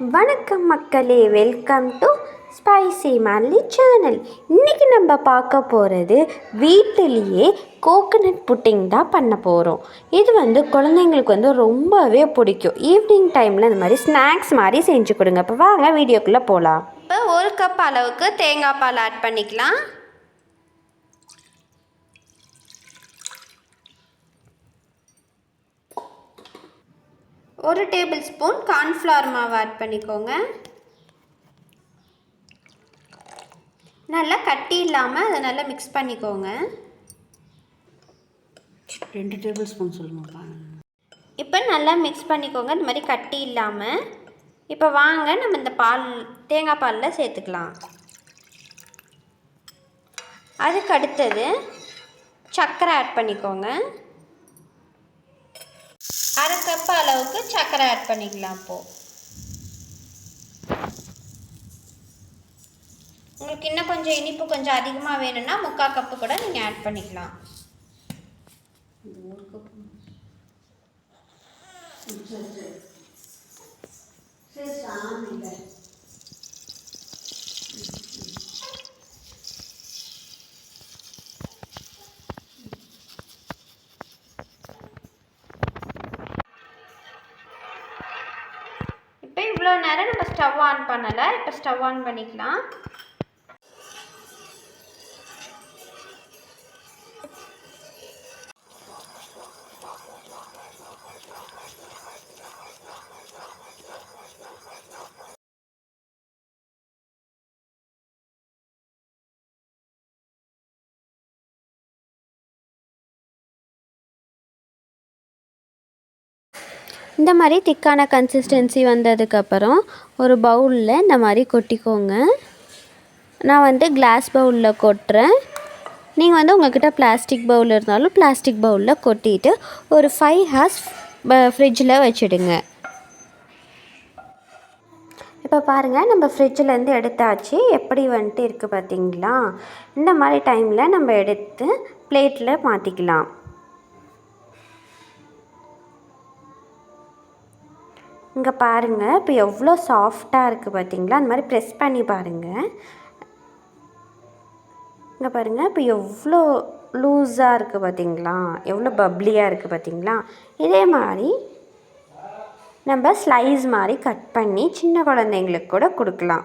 வணக்கம் மக்களே, welcome to spicy manly channel. இன்றைக்கி நம்ம பார்க்க போகிறது வீட்டிலேயே கோகனட் புட்டிங் தான் பண்ண போகிறோம். இது குழந்தைங்களுக்கு ரொம்பவே பிடிக்கும். ஈவினிங் டைமில் இந்த மாதிரி ஸ்நாக்ஸ் மாதிரி செஞ்சு கொடுங்க. இப்போ வாங்க வீடியோக்குள்ளே போகலாம். இப்போ 1 கப் அளவுக்கு தேங்காய் பால் ஆட் பண்ணிக்கலாம். ஒரு டேபிள் ஸ்பூன் கார்ன்ஃப்ளவர் மாவு ஆட் பண்ணிக்கோங்க. நல்லா கட்டி இல்லாமல் அதை நல்லா மிக்ஸ் பண்ணிக்கோங்க. 2 டேபிள் ஸ்பூன் சொல்லுங்கப்பா. இப்போ நல்லா மிக்ஸ் பண்ணிக்கோங்க, இந்த மாதிரி கட்டி இல்லாமல். இப்போ வாங்க நம்ம இந்த தேங்காய் பாலில் சேர்த்துக்கலாம். அதுக்கு அடுத்தது சர்க்கரை ஆட் பண்ணிக்கோங்க. 1/2 கப் அளவுக்கு சர்க்கரை ஆட் பண்ணிக்கலாம். இப்போது உங்களுக்கு இன்னும் கொஞ்சம் இனிப்பு கொஞ்சம் அதிகமாக வேணும்னா 3/4 கப்பு கூட நீங்கள் ஆட் பண்ணிக்கலாம். இப்போ இவ்வளோ நேரம் நம்ம ஸ்டவ் ஆன் பண்ணலை. இப்போ ஸ்டவ் ஆன் பண்ணிக்கலாம். இந்த மாதிரி திக்கான கன்சிஸ்டன்சி வந்ததுக்கப்புறம் ஒரு பவுலில் இந்த மாதிரி கொட்டிக்கோங்க. நான் கிளாஸ் பவுலில் கொட்டுறேன். நீங்கள் உங்கள்கிட்ட பிளாஸ்டிக் பவுல் இருந்தாலும் பிளாஸ்டிக் பவுலில் கொட்டிட்டு ஒரு 5 hours ஃப்ரிட்ஜில் வச்சுடுங்க. இப்போ பாருங்கள், நம்ம ஃப்ரிட்ஜிலேருந்து எடுத்தாச்சு. எப்படி இருக்குது பார்த்தீங்களா? இந்த மாதிரி டைமில் நம்ம எடுத்து பிளேட்டில் மாற்றிக்கலாம். இங்கே பாருங்கள், இப்போ எவ்வளோ சாஃப்டாக இருக்குது பார்த்தீங்களா? அந்த மாதிரி ப்ரெஸ் பண்ணி பாருங்கள். இங்கே பாருங்கள், இப்போ எவ்வளோ லூஸாக இருக்குது பார்த்தீங்களா? எவ்வளோ பப்ளியாக இருக்குது பார்த்தீங்களா? இதே மாதிரி நம்ம ஸ்லைஸ் மாதிரி கட் பண்ணி சின்ன குழந்தைங்களுக்கு கூட கொடுக்கலாம்.